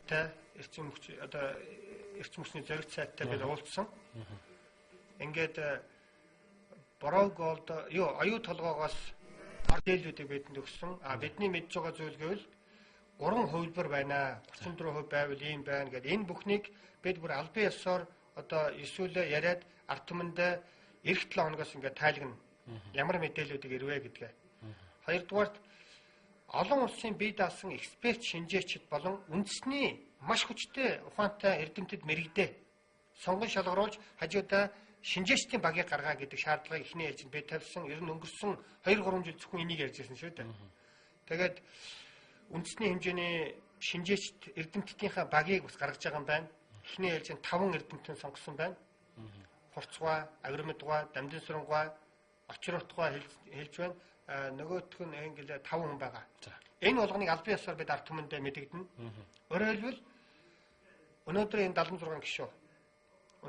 сайттай эрчим хүчний зориг сайттай бид уулзсан. Ингээд Borrow Gold аюу толгоогоос ард ээлүүдийг бидэнд өгсөн. Бидний мэдж байгаа зүйл гэвэл 3 хувилбар байна. 34% байвал ийм байна гэдэг. Энэ бүхнийг бид бүр албан ёсоор одоо эсвэл яриад ард түмэндээ эх 7 хоногоос ингээд тайлгна. Ямар мэдээллүүдийг ирвэ гэдгээ. Хоёрдугаарт олон улсын бие даасан эксперт шинжээчид болон үндэсний маш хүчтэй ухаантай эрдэмтэд мэрэгдээ сонгон шалгаруулж хажуудаа шинжээчдийн багийг гаргаа гэдэг шаардлагыг эхний ээлжинд бид тавьсан. Ер нь өнгөрсөн 2-3 жил зөвхөн энийг ярьж байсан шүү дээ. Тэгээд үндэсний хэмжээний шинжээчд эрдэмтдийнхаа багийг бас гаргаж байгаа юм байна. Эхний ээлжинд 5 эрдэмтэн сонгосон байна. Хурцгай, Агримдгай, Дамжинсрангай, Очротгай хэлж байна. Нөгөөх нь ингээл 5 хүн байгаа. Энэ болгоныг албан ёсоор бид ард түмэндээ мэдэгдэнэ. Өөрөөр хэлбэл өнөөдрийн 76 гишүү.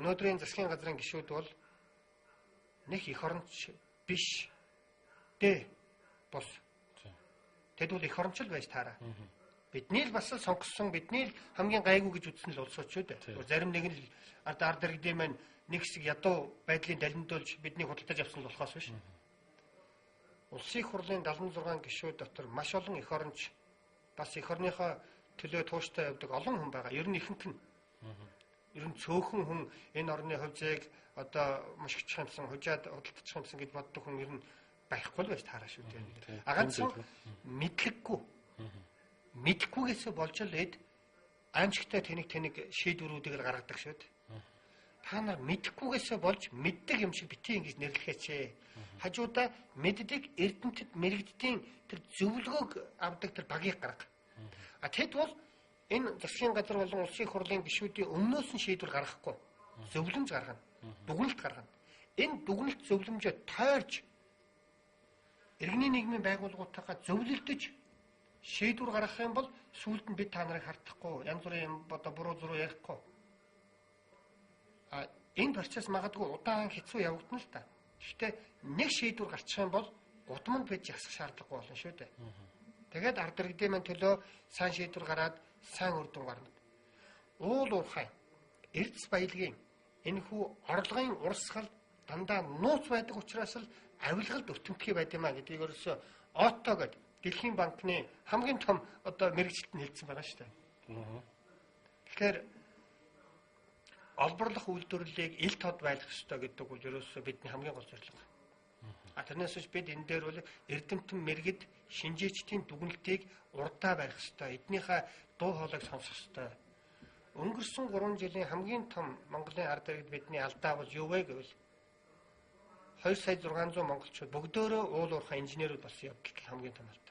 Өнөөдрийн засгийн газрын гишүүд бол нэг эх оронч биш дээ бос. Тэд бол эх оронч л байж таараа. Бидний л бас сонгосон, бидний л хамгийн гайгүй гэж үзсэн л улсууд шүү дээ. Зарим нэг нь ард иргэдийн маань нэг хэсэг ядуу байдлыг далимдуулж бидний худалдаж авсан л болохоос биш. Улсын их хурлын 76 гишүүд дотор маш олон эх оронч бас эх орныхоо төлөө тууштай явдаг олон хүн байгаа. Ер нь ихэнх нь. Ер нь цөөхөн хүн энэ орны хувьцааг одоо мушгичих юмсан, хужаад худалдах юмсан гэж боддог хүн ер нь байхгүй л байж таараа шүү дээ. Ганцхан мэдлэггүй. Мэдхгүйгээсээ болж л эд аимшигтай тэнийг шийдвэрүүдийг л гаргадаг шүү дээ. Та нар мэдхгүйгээсээ болж мэддэг юм шиг битгий ингэж нэрлэхээч. Хажуудаа мэддэг эрдэмтэд мэрэгддийн тэр зөвлөгөөг авдаг тэр багийг гарга. Тэд бол энэ засгийн газар болон улсын их хурлын гишүүдийн өмнөөс нь шийдвэр гаргахгүй зөвлөмж гаргана. Дүгнэлт гаргана. Энэ дүгнэлт зөвлөмжөө тойрж иргэний нийгмийн байгууллагуудтайгаа зөвлөлдөж шийдвэр гаргах юм бол сүүлд нь бид та нарыг хардахгүй, янз бүрийн одоо буруу зуруу ярихгүй. Энэ процесс магадгүй удаан хэцүү явагдана л та. Гэхдээ нэг шийдвэр гарчих юм бол удамд бид ясах шаардлагагүй болно шүү дээ. Тэгээд ард иргэдийн маань төлөө сайн шийдвэр гараад сайн үр дүн гарна. Уул уурхай эрдэс баялагын энэхүү орлогын урсгал дандаа нууц байдаг учраас л авилгалд өртөмтгий байд юмаа гэдгийг өөрөөсөө ОТО гэдэг Дэлхийн банкны хамгийн том одоо мэрэгчлэлт нь хэлсэн байгаа шүү дээ. Тэгэхээр олборлох үйлдвэрлэлийг ил тод байлгах ёстой гэдэг бол ерөөсөө бидний хамгийн гол зорилго. Тэрнээс биш бид энэ дээр бол эрдэмтэн мэрэгд шинжээчдийн дүгнэлтийг урдаа барих ёстой. Эднийхээ дуу хоолойг сонсох ёстой. Өнгөрсөн 3 жилийн хамгийн том Монголын ард иргэд бидний алдаа бол юу вэ гэвэл 2,600,000 монголчууд бүгдөө уул уурхай инженерүүд болсон явдал хамгийн том алдаа.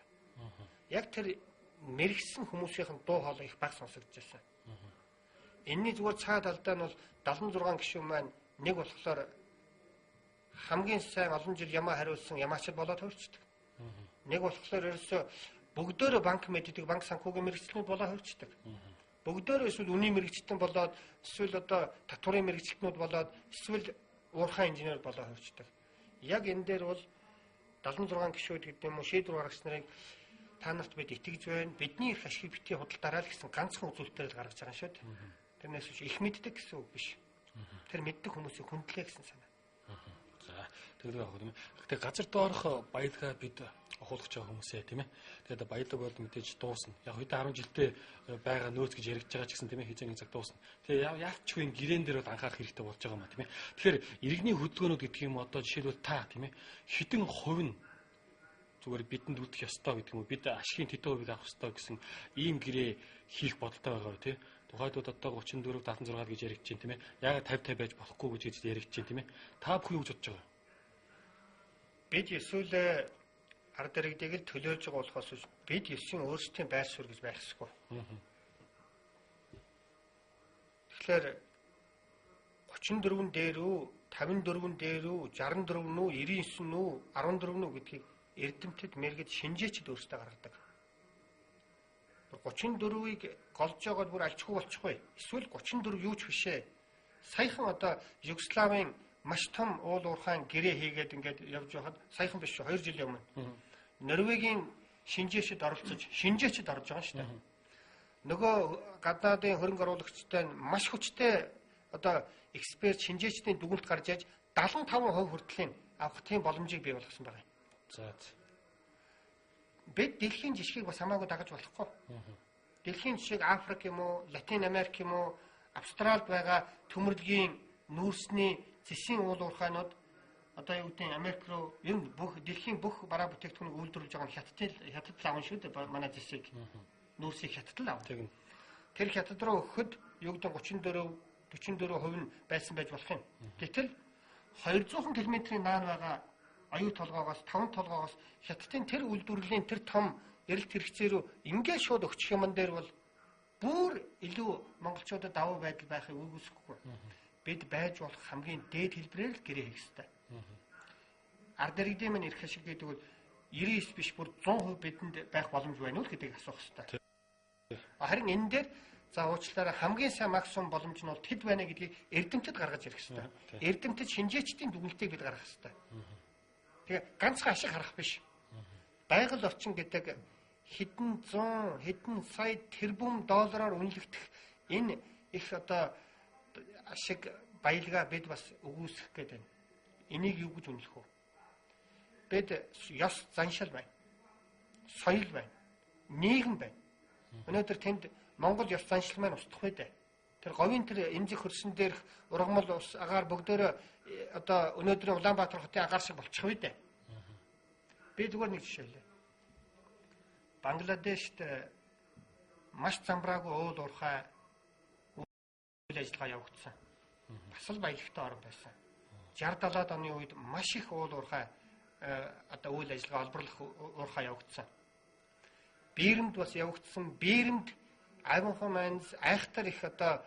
Яг тэр мэрэгсэн хүмүүсийн дуу хоолой их баг сонсогдож байсан. Энэний зүгээр цаад алдаа нь бол 76 гишүүн маань нэг болохоор хамгийн сайн олон жил ямаа хариулсан ямаачд болоод хөрчдөг. Нэг болохоор ерөөсөө бүгдөө банк мэддэг, банк санхүүгийн мэрэгчлэнүүд болоод хөрчдөг. Бүгдөө эсвэл үнийн мэрэгчлэн болоод эсвэл одоо татварын мэрэгчлэнүүд болоод эсвэл уурхай инженер болоод хөрчдөг. Яг энэ дээр бол 76 гишүүд гэдэг юм уу шийдвэр гаргагч нарыг та нарт бид итгэж байна. Бидний их ашиг битгий худалдаарай л гэсэн ганцхан үзүүлэлтээр л гаргаж байгаа шүү дээ. Тэрнээс биш их мэддэг гэсэн үг биш. Тэр мэддэг хүмүүсийг хүндлээ гэсэн санаа. За тэгээд яг юм. Гэхдээ газар доорх баялгаа бид ахуулах байгаа хүмүүсээ тийм ээ. Тэгээд баялаг бол мэдээж дуусна. Яг хэдэн 10 жилдээ байгаа нөөц гэж яригдж байгаа ч гэсэн тийм ээ хязгаарны цаг дуусна. Тэгээд яалчгүй гэрэн дээр бол анхаарах хэрэгтэй болж байгаа юм а тийм ээ. Тэгэхээр иргэний хөдөлгөөнүүд гэдэг юм одоо жишээлбэл та тийм ээ хэдэн хувь нь зүгээр бидэнд үлдэх ёстой гэдэг юм уу бид ашигын тэдэн хувийг авах ёстой гэсэн ийм гэрээ хийх бодолтой байгаа тийм ээ. Тухайдууд одоо 34 76 гэж яригдж байна тийм ээ. Яг 50 50 байж болохгүй гэж яригдж байна тийм ээ. Та бүхэн юу гэж бодож байгаа? Бид эсвэл ард иргэдийг л төлөөлж байгаа болохоос бид ёсны өөрсдийн байр суурь гэж байх ёсгүй. Тэгэхээр 34 дээр үү, 54 дээр үү, 64 нү, 99 нү, 14 нү гэдгийг эрдэмтэд мэрэгд шинжээчд өөрсдөө гаргадаг. 34-ийг голж байгаад бүр альчгүй болчихгүй. Эсвэл 34 юу ч бишээ. Саяхан одоо Югославийн маш том уул уурхайн гэрээ хийгээд ингээд явж байхад саяхан биш 2 жилийн өмнө Норвегийн шинжээчд оролцож шинжээчд орж байгаа шүү дээ. нөгөө гадаадын хөрөнгө оруулагчтай маш хүчтэй одоо эксперт шинжээчдийн дүгнэлт гарч яаж 75% хүртлийн авах тийм боломжийг бий болгосон байгаа юм. За. Бид дэлхийн жишгийг бас хамаагүй дагаж болохгүй. Дэлхийн жишгийг Африк юм уу, Латин Америк юм уу, Австралид байгаа төмөрлөгийн нүүрсний зэсийн уул уурхайнууд одоо юу гэдэг Америк руу ер нь бүх дэлхийн бүх бараа бүтээгдэхүүнийг үйлдвэрлэж байгаа нь хятад авна шүү дээ. Манай зэсийг нүүрсийг хятад л авна. Тэр хятад руу өгөхөд юу гэдэг 44% нь байсан байж болох юм. Гэтэл 200 км-ийн наан байгаа аюу толгоогоос 5 толгоогоос хятадын тэр үйлдвэрлэлийн тэр том эрэлт хэрэгцээ рүү ингээд шууд өгчих юмн дээр бол бүр илүү монголчуудад давуу байдал байхыг үгүйсэхгүй. Бид байж болох хамгийн дээд хэлбэрээр л гэрээ хийх ёстой. Ард иргэдийн мань ирэх шиг гэдэг бол 99 биш бүр 100% бидэнд байх боломж байна уу гэдгийг асуух ёстой. Харин энэ дээр за уучлаарай хамгийн сайн максимум боломж нь бол тэд байна гэдгийг эрдэмтэд гаргаж ирэх ёстой. Эрдэмтэд шинжээчдийн дүгнэлтийг бид гаргах ёстой. Тэгээ ганцхан ашиг харах биш. Байгаль орчин гэдэг хэдэн 100, хэдэн сая тэрбум доллараар үнэлэгдэх энэ их одоо ашиг баялгаа бид бас өгүүлсэх гээд байна. Энийг юу гэж үнэлэх вэ? Бид ёс заншил байна. Соёл байна. Нийгэм байна. Өнөөдөр тэнд Монгол ёс заншил маань устдах байдэ. Тэр говийн тэр эмзэг хөрсөн дээрх ургамал ус агаар бүгдөө одоо өнөөдрийн Улаанбаатар хотын агаар шиг болчих байдэ. Би зүгээр нэг жишээ хэлье. Бангладешт маш замбраагүй уул уурхай үйл ажиллагаа явагдсан. Бас л баялагтай орн байсан. 60-70-аад оны үед маш их уул уурхай одоо үйл ажиллагаа олборлох уурхай явагдсан. Бээрэнд бас явагдсан. Бээрэнд агенхан манс айхтар их одоо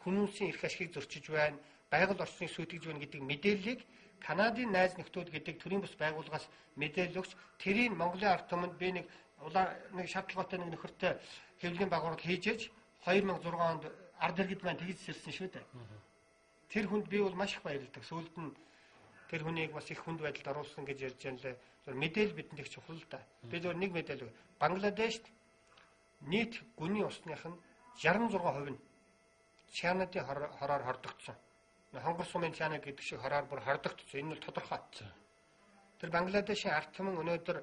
хүмүүнсийн эрх ашигыг зөрчиж байна. Байгаль орчныг сүйтгэж байна гэдэг мэдээллийг Канадын найз нөхдүүд гэдэг төрийн бас байгууллагаас мэдээлэл өгч тэрийг Монголын ард түмэнд би нэг шаардлагатай нэг нөхөртэй хэвлэлийн байгууллага хийж 2006 онд ард иргэд маань тэгж сэлсэн шүү дээ. Тэр хүнд би бол маш их баярлагдав. Сүүлд нь тэр хүнийг бас их хүнд байдалд оруулсан гэж ярьж байна лээ. Зөв мэдээлэл бидэнд их чухал л да. Би зөв нэг мэдээлэл. Бангладешт нийт гүний усных нь 66% нь Чанадын хороор хордогдсон. Хонгор сумын чанад гэдэг шиг хороор бүр хордогдсон. Энэ бол тодорхой. Тэр Бангладешийн ард түмэн өнөөдөр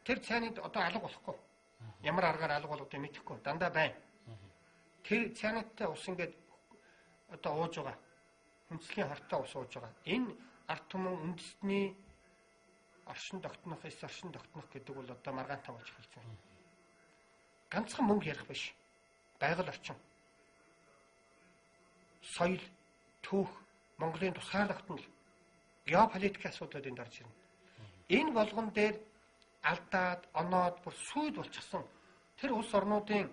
тэр цайнад одоо алга болохгүй. Ямар аргаар алга болгодгийг мэдэхгүй. Дандаа байна. Тэр цайнадтай ус ингээд одоо ууж байгаа. Хүнслийн хортой ус ууж байгаа. Энэ ард түмэн үндэсний оршин тогтнох, эс оршин тогтнох гэдэг бол одоо маргаантай болж эхэлж байна. Ганцхан мөнгө ярих биш. Байгаль орчин. Соёл, түүх, Монголын тусгай тогтнол, геополитикийн асуудлууд энд орж ирнэ. Энэ болгон дээр алдаад, оноод бүр сүйд болчихсон. Тэр улс орнуудын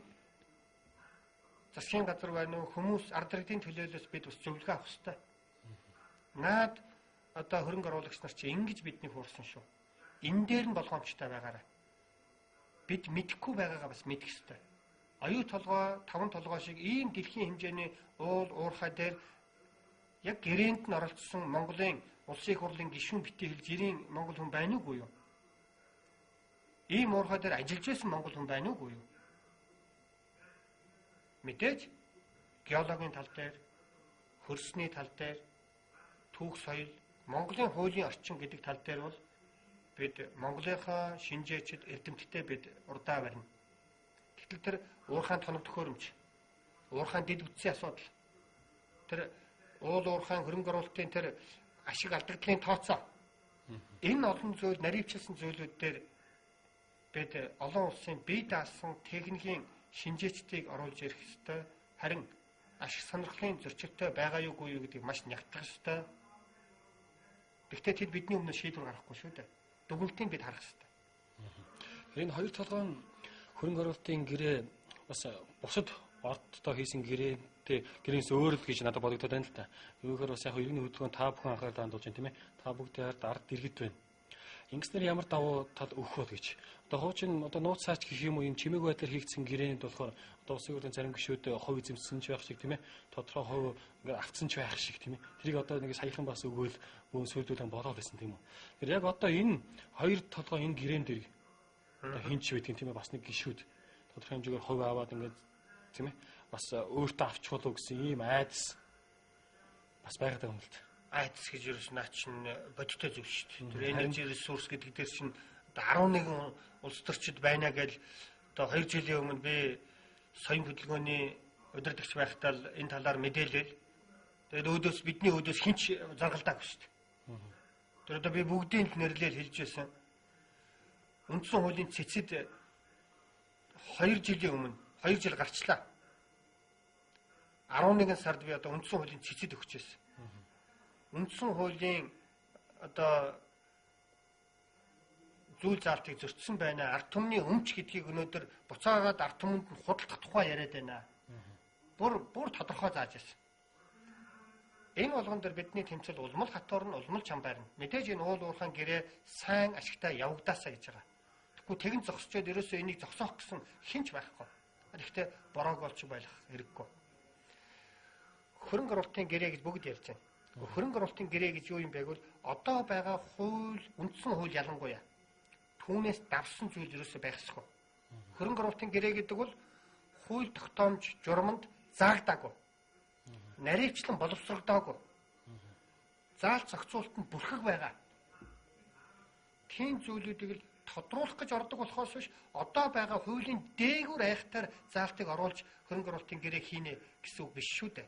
засгийн газар байна уу, хүмүүс ард иргэдийн төлөөлөөс бид бас зөвлөгөө авах хэрэгтэй. Наад одоо хөрөнгө оруулагч нар чи ингэж биднийг хуурсан шүү. Энэ дээр нь болгоомжтой байгаарай. Бид мэдэхгүй байгаагаа бас мэдэх хэрэгтэй. Аюу толгой, таван толгой шиг ийм дэлхийн хэмжээний уул уурхай дээр яг гэрээнд нь оролцсон Монголын улсын их хурлын гишүүн битгий хэлж ирийн монгол хүн байна уугүй юу? Ийм уурхай дээр ажиллаж байсан монгол хүн байна уугүй юу? Мэдээж геологийн тал дээр, хөрсний тал дээр, түүх соёл, Монголын хуулийн орчин гэдэг тал дээр бол бид Монголынхаа шинжээчд эрдэмтдтэй бид урдаа барина. Гэтэл тэр уурхайн тоног төхөөрөмж, уурхайн дэд үтсийн асуудал, тэр уул уурхайн хөрөнгө оруулалтын тэр ашиг алдагдлын тооцоо, энэ олон зүйл наривчилсан зүйлүүд дээр бид олон улсын бие даасан техникийн шинжээчдийг оруулж ирэх ёстой. Харин ашиг сонирхлын зөрчилтэй байгаа юугүй юу гэдгийг маш нягтлах ёстой. Гэхдээ тэд бидний өмнө шийдвэр гаргахгүй шүү дээ. Дүгнэлтийг бид харах ёстой. Энэ хоёр толгойн хөрөнгө оруулалтын гэрээ бас бусад ордтой хийсэн гэрээнээс өөр л гэж надад бодогдоод байна л та. Юугаар бас яг иргэний хөдөлгөөн та бүхэн анхаарал хандуулж байна тийм ээ. Та бүгд ард иргэд байна. Ингэснээр ямар давуу тал өгөх вэ гэж. Одоо хуучин одоо нууц цаач гэх юм уу юм чимээг байдлаар хийгдсэн гэрээнд болохоор одоо улсын хурлын зарим гишүүд хувь эзэмсэн ч байх шиг тийм ээ. Тодорхой хувь ингээд авцсан ч байх шиг тийм ээ. Тэрийг одоо нэг саяхан бас өгөөл бүүн сүйдүүлэн болоод байсан тийм үү. Тэгэхээр яг одоо энэ хоёр толгой энэ гэрээн дээр одоо хинч байдгийг тийм ээ бас нэг гишүүд. тодорхой хэмжээгээр хувь аваад ингээд тийм ээ бас өөртөө авч болов гэсэн ийм айдас бас байгаад байгаа юм л та. Айдас гэж ерөөс наа чинь бодиттой зүйл шүү дээ. Тэр энержи ресурс гэдэг дээр чинь 11 улс төрчид байна гэж одоо 2 жилийн өмнө би соён хөдөлгөөний удирдагч байхдаа энэ талаар мэдээлэл. Тэгээд бидний өөдөөс хинч заргалдаагүй шүү дээ. Тэр одоо би бүгдийг нэрлээл хэлж байсан. Үндсэн хуулийн цэцэд 2 жилийн өмнө 2 жил гарчлаа. 11 сард би одоо үндсэн хуулийн цэцэд өгч байсан. Үндсэн хуулийн одоо зүйл заалтыг зөрчсөн байна. Ард түмний өмч гэдгийг өнөөдөр буцаагаад ард түмэнд нь худалдах тухай яриад байна. Бүр тодорхой зааж байсан. Энэ болгон дээр бидний тэмцэл улмал хатуур нь улмал чамбайрна. Мэдээж энэ уул уурхайн гэрээ сайн ашигтай явагдаасаа гэж байгаа. Тэгэхгүй тэгэн зогсчоод ерөөсөө энийг зогсоох гэсэн хинч байхгүй. Гэхдээ бороог олж байх хэрэггүй. Хөрөнгө оруулалтын гэрээ гэж бүгд ярьж байна. Хөрөнгө оруулалтын гэрээ гэж юу юм бэ гэвэл одоо байгаа хууль, үндсэн хууль ялангуяа түүнээс давсан зүйл ерөөсөө байх ёсгүй. Хөрөнгө оруулалтын гэрээ гэдэг бол хууль тогтоомж журманд заагдаагүй. Наривчлан боловсрогдоогүй. Заалт зохицуултанд бүрхэг байгаа. Тийм зүйлүүдийг л тодруулах гэж ордог болохоос биш одоо байгаа хуулийн дээгүүр айхтар заалтыг оруулж хөрөнгө оруулалтын гэрээ хийнэ гэсэн үг биш шүү дээ.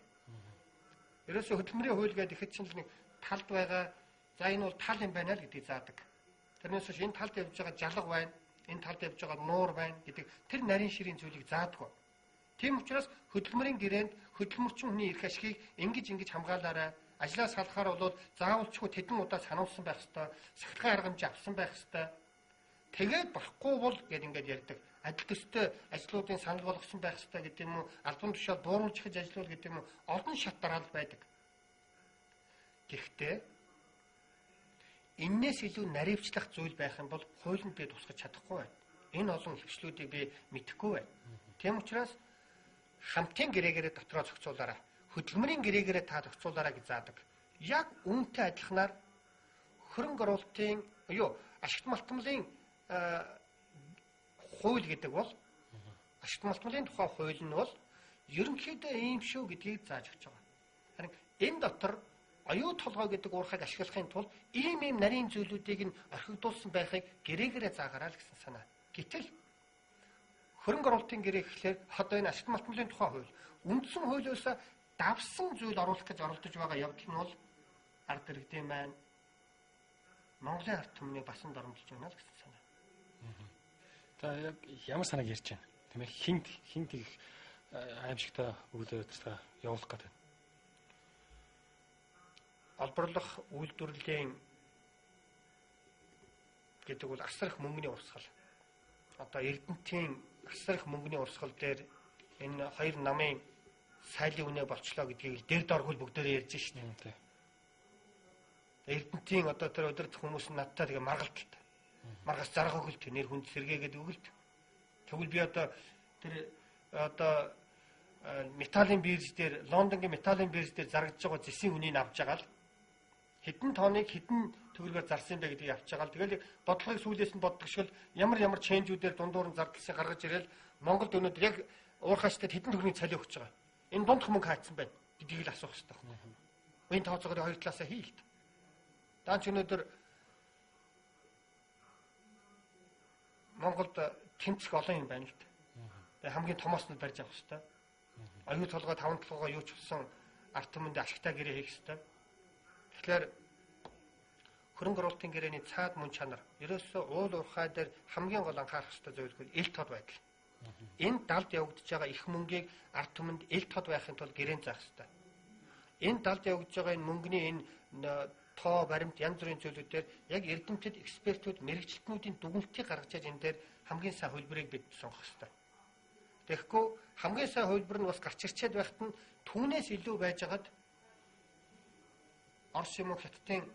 Ерөөсөө хөдөлмөрийн хууль гэдэг ихэд чинь нэг талд байгаа. За энэ бол тал юм байна л гэдгийг заадаг. Тэрнээс биш энэ талд явж байгаа жалга байна. Энэ талд явж байгаа нуур байна гэдэг тэр нарийн ширийн зүйлийг заадаггүй. Тийм учраас хөдөлмөрийн гэрээнд хөдөлмөрчин хүний эрх ашигыг ингэж хамгаалаарай. Ажлаа салахаар бол заавалчгүй тэдэн удаа сануулсан байх ёстой. Сахилгын арга хэмжээ авсан байх ёстой. Тэгээд болохгүй бол гэд ингэж ярьдаг. Адил төстэй ажлуудын санал болгосон байх ёстой гэдэг юм уу? Албан тушаал бууруулж хийж ажиллуул гэдэг юм уу? Олон шат дараалал байдаг. Гэхдээ энээс илүү наривчлах зүйл байх юм бол хуулинд би тусгаж чадахгүй байна. Энэ олон хөвчлүүдийг би мэдэхгүй байна. Тийм учраас хамтын гэрээгээр дотроо зохицуулаарай. Хөдөлмөрийн гэрээгээр та зохицуулаарай гэж заадаг. Яг үүнтэй адилханаар хөрөнгө оруулалтын ашигт малтмалын хууль гэдэг бол ашигт малтмалын тухай хууль нь бол ерөнхийдөө ийм шүү гэдгийг зааж өгч байгаа. Харин энэ дотор оюу толгой гэдэг уурхайг ашиглахын тулд ийм нарийн зүйлүүдийг нь орхигдуулсан байхыг гэрээгээр заагаарай л гэсэн санаа. Гэтэл хөрөнгө оруулалтын гэрээ гэхлээр одоо энэ ашигт малтмалын тухай хууль үндсэн хуулиос давсан зүйл оруулах гэж оролдож байгаа явдал нь бол ард иргэдийн маань Монголын ард түмнийг басан дарамжилж байна л гэсэн санаа. За яг ямар санааг ярьж байна? Тийм ээ хинт их аимшигтай өгүүлбэр та явуулах гэдэг. Албарлах үйлдвэрлэлийн гэдэг бол асар их мөнгөний урсгал. Одоо Эрдэнэтийн асар их мөнгөний урсгал дээр энэ хоёр намын сайлын үнэ болчлоо гэдгийг дээр доргол бүгдээрээ ярьж шин юм тий. Эрдэнэтийн одоо тэр удирдах хүмүүс нь надтай тэгээ маргалттай. Маргас зарах өгөлт нэр хүнд сэргээгээд өгөлт. Тэгвэл би одоо тэр одоо металлын бирж дээр Лондонгийн металлын бирж дээр зарагдж байгаа зэсийн үнийг авч байгаа л хэдэн тоныг хэдэн төгрөгөөр зарсан бэ гэдгийг авч байгаа л тэгэл бодлогыг сүүлээс нь боддог шиг ямар ченжүүдээр дундуур нь зардалсыг гаргаж ирэл Монголд өнөөдөр яг уурхаачтай хэдэн төгрөгийн цалин өгч байгаа. Энэ дундх мөнгө хаацсан байна гэдгийг л асуух хэрэгтэй. Үеийн тооцоогоор хоёр талаасаа хийлт. Даанч өнөөдөр Монголд тэмцэх олон юм байна л дээ. Тэгээ хамгийн томоос нь барьж авах хэрэгтэй. Оюу толгой 5 толгой юу ч болсон ард түмэнд ашигтай гэрээ хийх хэрэгтэй. Тэгэхээр хөрөнгө оруулалтын гэрээний цаад мөн чанар ерөөсөө уул уурхай дээр хамгийн гол анхаарах хэрэгтэй зүйл бол ил тод байдал. Энэ далд явагдаж байгаа их мөнгийг ард түмэнд ил тод байхын тулд гэрээнд заах хэрэгтэй. Энэ далд явагдаж байгаа энэ мөнгөний энэ тоо баримт янз бүрийн зүйлүүдээр яг эрдэмтэд экспертүүд мэрэгчлэтнүүдийн дүгнэлтийг гаргаж яаж энэ дээр хамгийн сайн хөлбөрийг бид сонгох хэрэгтэй. Тэгэхгүй хамгийн сайн хөлбөр нь бас гарч ирчээд байхад нь түүнээс илүү байжгаад Орос юм уу Хятадын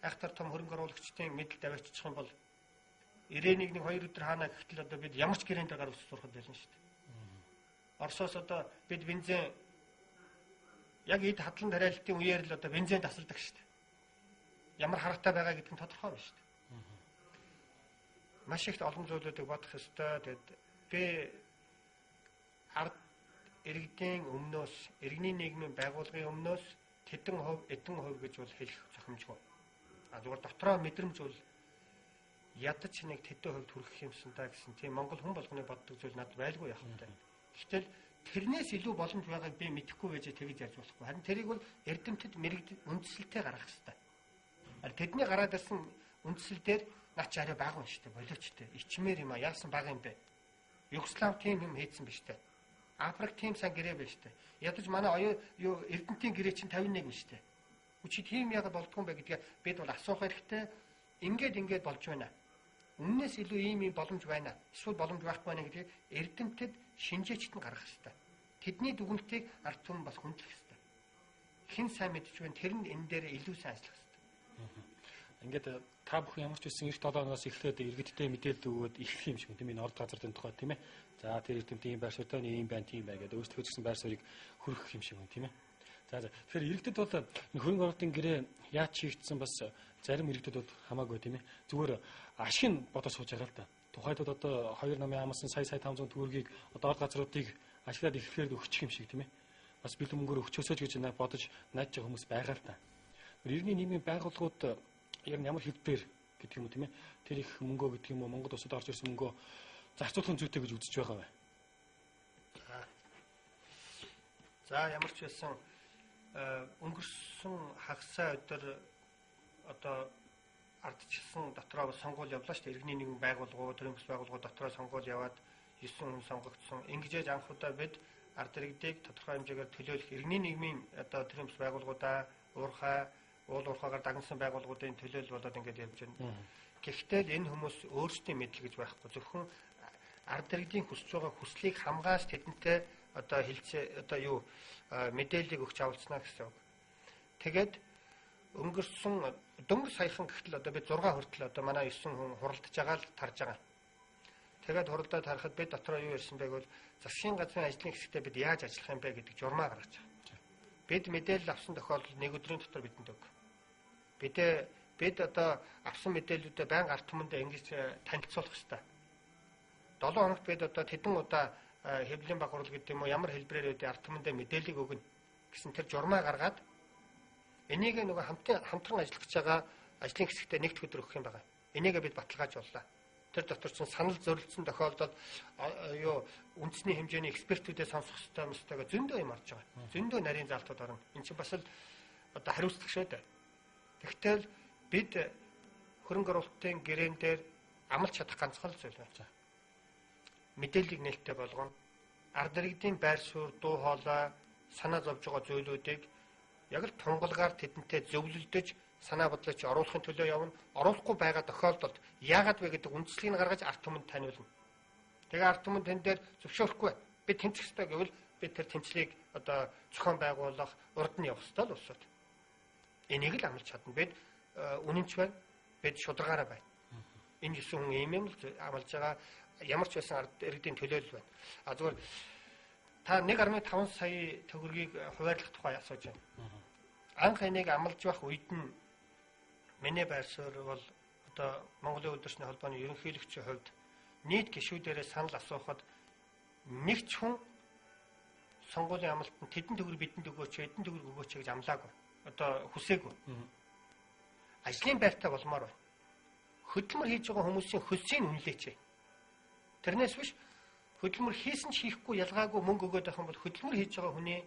айхтар том хөрөнгө оруулагчдын мэдэлд авааччих юм бол 91 2 өдөр хаана гэхтэл одоо бид ямар ч гэрээнд гар ус сурахад байлна шүү дээ. Оросоос одоо бид бензин яг эд хадлан тариалалтын үеэр л одоо бензин тасалдаг шүү дээ. Ямар харагтай байгаа гэдэг нь тодорхой байна шүү дээ. Маш их олон зүйлүүдийг бодох ёстой. Тэгээд би ард иргэдийн өмнөөс иргэний нийгмийн байгууллагын өмнөөс тэдэн хувь гэж бол хэлэх зохимжгүй. Зүгээр дотроо мэдрэмж бол ядаж нэг тэдэн хувьд хүрэх юмсан та гэсэн тийм Монгол хүн болгоны боддог зүйл надад байлгүй яхавтай. Гэвч тэрнээс илүү боломж байгааг би мэдэхгүй байж тэгж ярьж болохгүй. Харин тэрийг бол эрдэмтэд үндсэлтэй гаргах хэрэгтэй. Тэдний гараад ирсэн үндсэл дээр наач арай бага юм шүү дээ, боловчтой. Ичмээр юм а яасан бага юм бэ? Югослав тийм юм хийцэн биш дээ. Африк тийм сан гэрээ биш дээ. Ядаж манай эрдэмтийн гэрээ чинь 51 юм шүү дээ. Үчи тийм яагаад болдгоо юм бэ гэдгээ бид бол асуух хэрэгтэй. Ингээд болж байна. Үннээс илүү ийм боломж байна. Эсвэл боломж байхгүй байна гэдгийг эрдэмтэд шинжээчд нь гаргах хэрэгтэй. Тэдний дүгнэлтийг ард түмэн бас хүндлэх хэрэгтэй. Хэн сайн мэдж байна тэр нь энэ дээр илүү сайн ажиллах хэрэгтэй. Ингээд та бүхэн ямар ч үсэн 7 оноос эхлээд иргэдтэй мэдээлэл өгөөд эхлэх юм шиг тийм энэ орд газрын тухай тийм ээ. За тэр эрдэмтэн ийм байр суурьтай ийм байна тийм бай гэдэг өөрсдөө гэсэн байр суурийг хөргөх юм шиг байна тийм ээ. За тэгэхээр иргэдэд бол энэ хөрөнгө оруулалтын гэрээ яаж хийгдсэн бас зарим иргэдэд бол хамаагүй тийм ээ. Зүгээр ашиг нь бодож сууж байгаа л да. Тухайд одоо 2 намын амлсан сая 500 төгрөгийг одоо орд газруудыг ашиглаад эхлэхээр өгчих юм шиг тийм ээ. Бас бэлэн мөнгөөр өгчөөсөж гэж бодож найдаж байгаа хүмүүс байгаа л да. Иргэний нийгмийн байгууллагууд яг ямар хэлбэр гэдэг юм уу тийм ээ. Тэр их мөнгөө гэдэг юм уу Монгол улсад орж ирсэн мөнгөө зарцуулахын зүйтэй гэж үзэж байгаа бай. За ямар ч байсан өнгөрсөн хагасаа өдөр одоо ардчилсан дотроо сонгуул явлаа шүү дээ. Иргэний нийгмийн байгууллагууд, төрийн бас байгууллагууд дотроо сонгуул яваад 9 хүн сонгогдсон. Ингэж анхудаа бид ард иргэдийг тодорхой хэмжээгээр төлөөлөх иргэний нийгмийн одоо төрийн бас байгууллагуудаа уурхай уул уурхайгаар дагнасан байгууллагуудын төлөөлөл болоод ингэж явж байна. Гэхдээ л энэ хүмүүс өөрсдийн мэдл гэж байхгүй. Зөвхөн ард иргэдийн хүсэж байгаа хүслийг хамгаалж тэдэнтэй одоо мэдээллийг өгч авалцнаа гэсэн үг. Тэгээд өнгөрсөн дөнгөж саяхан гэхтэл одоо бид 6 хүртэл одоо манай 9 хүн хуралдаж байгаа л тарж байгаа. Тэгээд хуралдаад харахад бид дотроо юу ярьсан байг бол засгийн газрын ажлын хэсэгтээ бид яаж ажиллах юм бэ гэдэг журмаа гаргаж байгаа. Бид мэдээлэл авсан тохиолдолд нэг өдрийн дотор бидэнд өг. Бид одоо авсан мэдээллүүдээ байнга ард түмэндээ ингэж танилцуулах хэрэгтэй. 7 хоногт бид одоо тэдэн удаа хэвлэлийн баг хурал гэдэг юм уу ямар хэлбэрээр үүдээ ард түмэндээ мэдээллийг өгнө гэсэн тэр журмаа гаргаад энийг нөгөө хамтран ажиллах гэж байгаа ажлын хэсэгтээ нэгд өдөр өгөх юм байна. Энийг бид баталгаажууллаа. Тэр дотор ч санал зөрчилдсөн тохиолдолд үндэсний хэмжээний экспертүүдээ сонсох ёстойгоо зөндөө юм орж байгаа. Зөндөө нарийн залтууд орно. Энд чинь бас л одоо хариуцлага шүү дээ. Тэгтэл бид хөрөнгө оруулалтын гэрээн дээр амлаж чадах ганцхан зүйл байна. Мэдээллийг нээлттэй болгоно. Ард иргэдийн байр суурь, дуу хоолой, санаа зовж байгаа зүйлүүдийг яг л тунгалгаар тэдэнтэй зөвлөлдөж санаа бодлооч оруулахын төлөө явна. Оруулахгүй байгаа тохиолдолд яагаад вэ гэдэг үндслийг нь гаргаж ард түмэнд таниулна. Тэгээ ард түмэнд тэн дээр зөвшөөрөхгүй. Би тэмцэх ёстой гэвэл бид тэр тэмцлийг одоо зохион байгуулах, урд нь явах ёстой л улсууд. Энийг л амлаж чадна. Бид үнэнч байна. Бид шударгаараа байна. Энэ 9 хүн ийм юм л амлаж байгаа. Ямар ч байсан ард иргэдийн төлөөлөл байна. Зүгээр та 1.5 сая төгрөгийг хуваарлах тухай асууж байна. Анх энийг амлаж байх үед нь миний байр суурь бол одоо Монголын удирдлагын холбооны ерөнхийлөгчийн хувьд нийт гишүүдээрээ санал асуухад нэг ч хүн сонгуулийн амлалтанд тэдэн төгрөг бидэнд өгөөч, эдэн төгрөг өгөөч гэж амлаагүй. Одоо хүсээгүй. Ажлын байртай болмоор байна. Хөдөлмөр хийж байгаа хүмүүсийн хөлсийг үнэлээч. Тэрнээс биш хөдөлмөр хийсэн ч хийхгүй ялгаагүй мөнгө өгөөд байх юм бол хөдөлмөр хийж байгаа хүний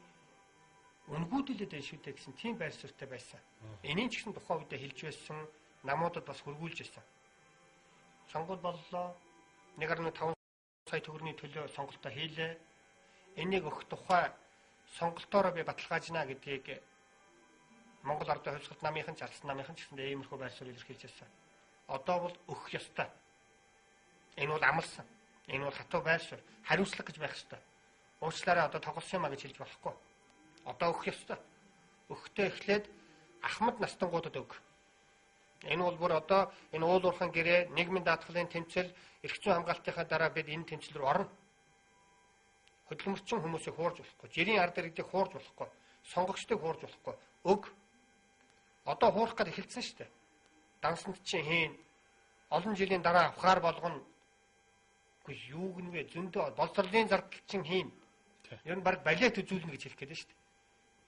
үнгүүдэлээд байх шүү дээ гэсэн тийм байр суурьтай байсан. Энийг ч гэсэн тухайн үедээ хэлж байсан, намуудад бас хөргүүлж байсан. Сонгуул боллоо. 1.5 сая төгрөгийн төлөө сонголтоо хийлээ. Энийг өгөх тухай сонголтоороо би баталгаажна гэдгийг Монгол Ардын хувьсгалт намынхан, Залсан намынхан ч гэсэн иймэрхүү байр суурь илэрхийлж байсан. Одоо бол өгөх ёстой. Энэ бол амлсан. Энэ бол хатуу байр суурь. Хариуцлага гэж байх ёстой. Уучлаарай одоо тоглосон юм а гэж хэлж болохгүй. Одоо өгөх ёстой. Өгөхдөө эхлээд ахмад настангуудад өг. Энэ бол бүр одоо энэ уул уурхайн гэрээ, нийгмийн даатгалын тэмцэл, эрх зүйн хамгаалтынхаа дараа бид энэ тэмцэл рүү орно. Хөдөлмөрчин хүмүүсийг хуурж болохгүй, жирийн ард иргэдийг хуурж болохгүй, сонгогчдыг хуурж болохгүй. Өг. Одоо хуурах гэж эхэлсэн шүү дээ. Дансанд чинь хийн олон жилийн дараа авахаар болгоно. Үгүй юу гэнэ вэ? Зөндөө боловсролын зардал чинь хийн. Ер нь баг балет үзүүлнэ гэж хэлэх гээд шүү дээ.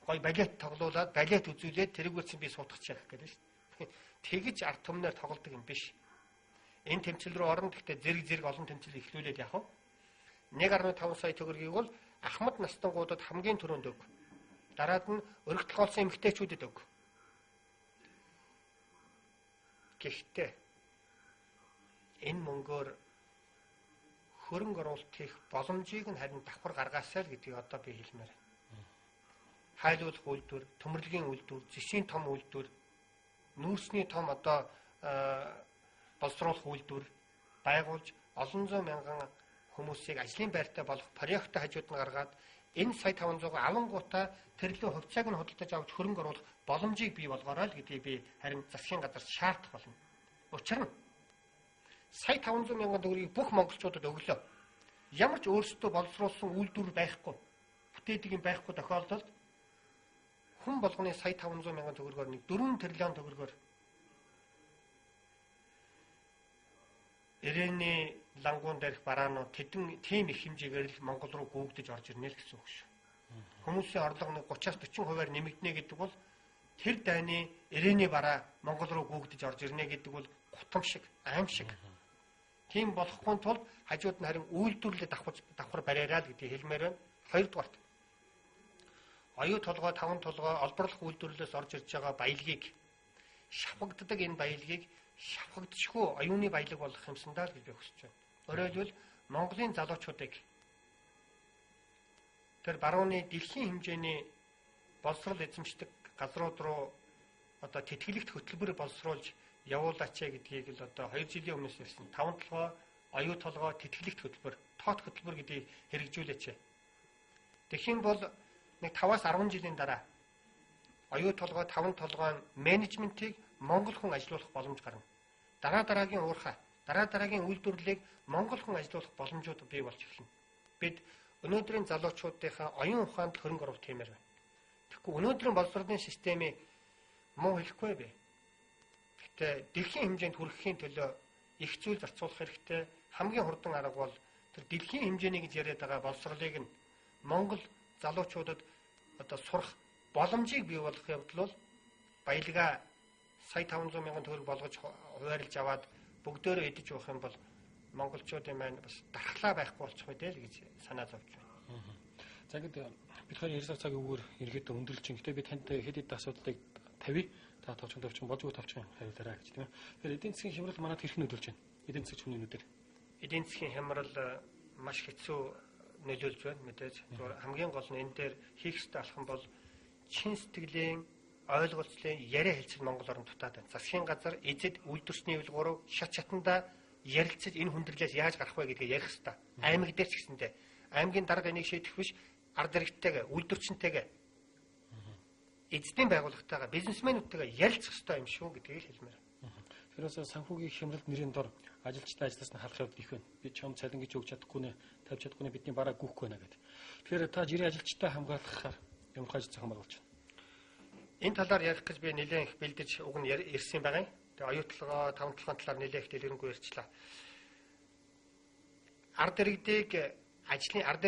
Гой балет тоглуулад балет үзүүлээд тэрүүгээрсэн би суудах яах гээд шүү дээ. Тэгэж ард түмнээр тоглодог юм биш. Энэ тэмцэл рүү орно гэхдээ зэрэг олон тэмцэл эхлүүлээд яах вэ? 1.5 сая төгрөгийг бол Ахмад настангуудад хамгийн түрүүнд өг. Дараад нь өргөдөлгөөлсөн эмэгтэйчүүдэд өг. Гэхдээ энэ мөнгөөр хөрөнгө оруулалт хийх боломжийг нь харин давхар гаргаасаа л гэдгийг одоо би хэлмээр байна. Хайлуулах үйлдвэр, төмөрлөгийн үйлдвэр, зэсийн том үйлдвэр, нүүрсний том одоо боловсруулах үйлдвэр байгуулж олон зуун мянган хүмүүсийг ажлын байртай болох проекттой хажууд нь гаргаад энэ сая 500-ыг авангуудаа тэрлүү хувьцааг нь худалдаж авч хөрөнгө оруулах боломжийг бий болгоорой л гэдгийг би харин засгийн газар шаардах болно. Учир нь сая 500 мянган төгрөгийг бүх монголчуудад өглөө. Ямар ч өөрсдөө боловсруулсан үйлдвэр байхгүй, бүтээдэг юм байхгүй тохиолдолд хүн болгоны сая 500 мянган төгрөгөөр нэг 4 тэрлион төгрөгөөр ирээний лангуун дээрх бараанууд тэдэн тийм их хэмжээгээр л Монгол руу гүйгдэж орж ирнэ л гэсэн үг шүү. Хүмүүсийн орлого нэг 30-40% нэмэгдэнэ гэдэг бол тэр дайны ирээний бараа Монгол руу гүйгдэж орж ирнэ гэдэг бол гутам шиг, аим шиг. Тийм болохгүй тулд хажууд нь харин үйлдвэрлэлд давхар бариараа л гэдгийг хэлмээр байна. Хоёрдугаарт оюу толгой, таван толгой, олборлох үйлдвэрлэлээс орж ирж байгаа баялагийг шавхагддаг энэ баялагийг шавхагдчихгүй оюуны баялаг болгох юмсандаа л гэж би хүсэж байна. Өөрөөр хэлбэл Монголын залуучуудыг тэр барууны дэлхийн хэмжээний боловсрол эзэмшдэг газрууд руу одоо тэтгэлэгт хөтөлбөр боловсруулж явуулаач гэдгийг л одоо 2 жилийн өмнөөс ирсэн 5 толгой, оюу толгой, тэтгэлэгт хөтөлбөр, тоот хөтөлбөр гэдгийг хэрэгжүүлээч. Тэгхийн бол нэг 5-аас 10 жилийн дараа оюу толгой, таван толгойн менежментийг монгол хүн ажилуулах боломж гарна. Дараагийн уурхай, дараагийн үйлдвэрлэлийг монгол хүн ажилуулах боломжууд бий болж эхэлнэ. Бид өнөөдрийн залуучуудынхаа оюун ухаанд хөрөнгө оруулалт хиймээр байна. Тэгэхгүй өнөөдрийн боловсролын системийг муу хэлэхгүй бай. Гэтэ дэлхийн хэмжээнд хүрэхийн төлөө их зүйл зарцуулах хэрэгтэй. Хамгийн хурдан арга бол тэр дэлхийн хэмжээний гэж яриад байгаа боловсролыг нь монгол залуучуудад одоо сурах боломжийг бий болгох явдал бол баялгаа сая 500 мянган төгрөг болгож хуваарлж аваад бүгдөө идэж уух юм бол монголчуудын маань бас дархлаа байхгүй болчих үү дээ л гэж санаа зовж байна. За ингээд бид хоёр 2 цагийн үгээр эргээд өндөрлж чинь. Гэтэ би танд хэд хэд асуудлыг тавья. Та товчхон болж товчхон хариулаарай гэж тийм ээ. Тэгэхээр эдийн засгийн хямрал манад хэрхэн нөлөөлж байна? Эдийн засгийн хүмүүнүүдээр. Эдийн засгийн хямрал маш хэцүү нөлөөлж байна мэдээж. Хамгийн гол нь энэ дээр хийх ёстой алхам бол чин сэтгэлийн ойлголцлын яриа хэлцэл Монгол орнд дутаад байна. Засгийн газар эзэд үйлдвэрчний хөлгөөрөв шат шатандаа ярилцаж энэ хүндрэлээс яаж гарах вэ гэдгийг ярих ёстой. Аймаг дээр ч гэсэндээ аймгийн дарга энийг шийдэх биш ард иргэдтэйгээ үйлдвэрчнтэйгээ эзэдийн байгууллагатайгаа бизнесмэнүүдтэйгээ ярилцах ёстой юм шүү гэдгийг хэлмээр. Тэрээс санхүүгийн хямралд нэрийн дор ажилчтай ажлаас нь халах явдал их байна. Би чам цалин гэж өгч чадахгүй нэ, тавьж чадахгүй нэ, бидний бараа гүйхгүй байна гэдэг. Тэгэхээр та жирийн ажилчтай хамгаалахаар ямар хаж зохион байгуулж байна? Энэ талаар ярих гэж би нэлээд их бэлдэж уг нь ирсэн байгаа юм. Тэгээ оюу толгой, таван толгойн талаар нэлээд их дэлгэрэнгүй ярьчлаа. Ард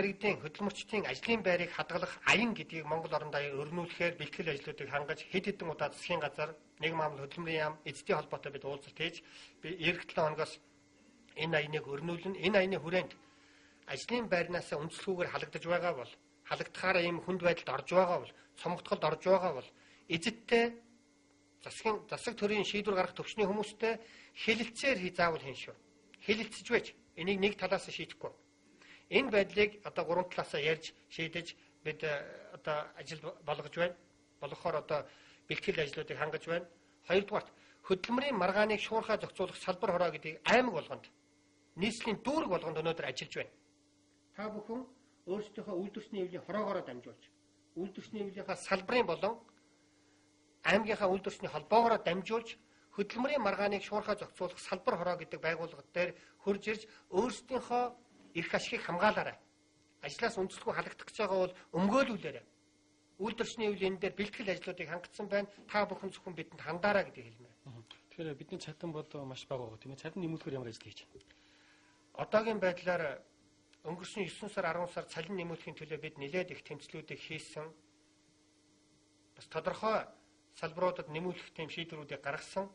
иргэдийн хөдөлмөрчдийн ажлын байрыг хадгалах аян гэдгийг Монгол орнд өрнүүлэхээр бэлтгэл ажлуудыг хангаж хэд хэдэн удаа засгийн газар, нийгмийн амлал хөдөлмөрийн яам, эзэдийн холбоотой бид уулзалт хийж би эх 7 хоногоос энэ аяныг өрнүүлнэ. Энэ аяны хүрээнд ажлын байрнаас үндэслэхүүгээр халагдаж байгаа бол, халагдахаараа ийм хүнд байдалд орж байгаа бол, цомогтголд орж байгаа бол эзэдтэй засаг төрийн шийдвэр гаргах төвчний хүмүүстэй хэлэлцээр заавал хийн шүү. Хэлэлцэж байж энийг нэг талаас нь шийдэхгүй. Энэ байдлыг одоо гурван талаасаа ярьж шийдэж бид одоо ажил болгож байна. Болгохоор одоо бэлтгэл ажлуудыг хангаж байна. Хоёрдугаарт хөдөлмөрийн маргааныг шуурхай зохицуулах салбар хороо гэдгийг аймаг болгонд нийслэлийн дүүрэг болгонд өнөөдөр ажиллаж байна. Та бүхэн өөрсдийнхөө үйлдвэрчний эвлийн хороогоороо дамжуулж, үйлдвэрчний эвлийнхаа салбарын болон аймгийнхаа үйлдвэрчний холбоогоороо дамжуулж хөдөлмөрийн маргааныг шуурхай зохицуулах салбар хороо гэдэг байгууллага дээр хурж ирж өөрсдийнхөө эрх ашигыг хамгаалаарай. Ажлаас үндэслэхгүй халагдах гэж байгаа бол өмгөөлүүлээрэй. Үйлдвэрчний эвлийн дээр бэлтгэл ажлуудыг хангацсан байна. Та бүхэн зөвхөн бидэнд хандаарай гэдгийг хэлмээр. Тэгэхээр бидний цалин бол маш бага байгаа тийм ээ. Цалин нэмүүлэхээр ямар ажил хийж байна? Одоогийн байдлаар өнгөрсөн 9 сар 10 сар цалин нэмүүлэхийн төлөө бид нэлээд их тэмцлүүдийг хийсэн. Бас тодорхой салбаруудад нэмүүлэх тийм шийдвэрүүдийг гаргасан.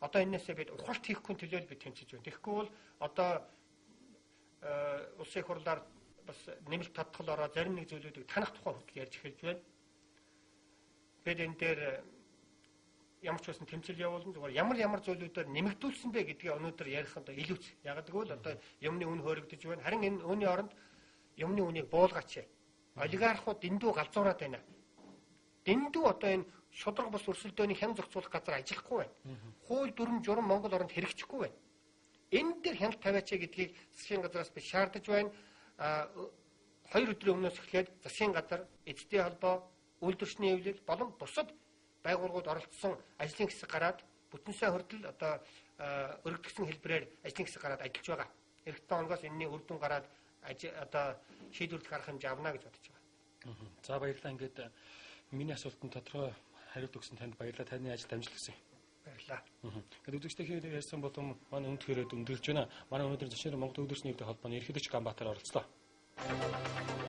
Одоо энээсээ бид ухаалт хийхгүй төлөө бид тэмцэж байна. Тэгэхгүй бол одоо улсын их хурлаар бас нэмэлт тодтгол ороод зарим нэг зүйлүүдийг танах тухай хүртэл ярьж эхэлж байна. Бид энэ дээр ямар ч байсан тэмцэл явуулна. Зүгээр ямар зүйлүүдээр нэмэгдүүлсэн бэ гэдгийг өнөөдөр ярих нь илүүц. Яг гэвэл одоо юмны үн хөөрөгдөж байна. Харин энэ үүний оронд юмны үнийг буулгаач. Олигархууд дэндүү галзуураад байна. Дэндүү одоо энэ шудраг бус өрсөлдөөний хян зохицуулах газар ажиллахгүй байна. Хууль дүрм журам Монгол оронд хэрэгжихгүй байна. Энэ дээр хяналт тавиач гэдгийг засгийн газраас би шаардаж байна. 2 өдрийн өмнөөс эхлээд засгийн газар, эзэдийн холбоо, үйлдвэрчний эвлэл болон бусад байгууллагууд оролцсон ажлын хэсэг гараад бүтэн сая хүртэл одоо өргөдөгсөн хэлбэрээр ажлын хэсэг гараад ажиллаж байгаа. Эх 7 хоногоос энэний үр дүн гараад одоо шийдвэрлэх арга хэмжээ авна гэж бодож байгаа. За баярлалаа. Ингээд миний асуултанд тодорхой хариулт өгсөн танд баярлалаа. Таны ажил амжилт хүсье. Баярлалаа. Ингээд үзэгчдийн ярьсан болон манай өнд төрөд өндөрлж байна. Манай өнөөдөр зөвшөөрөл Монгол Үйлдвэрчний эвлэлийн холбооны ерөнхийлөгч Ганбаатар оролцлоо.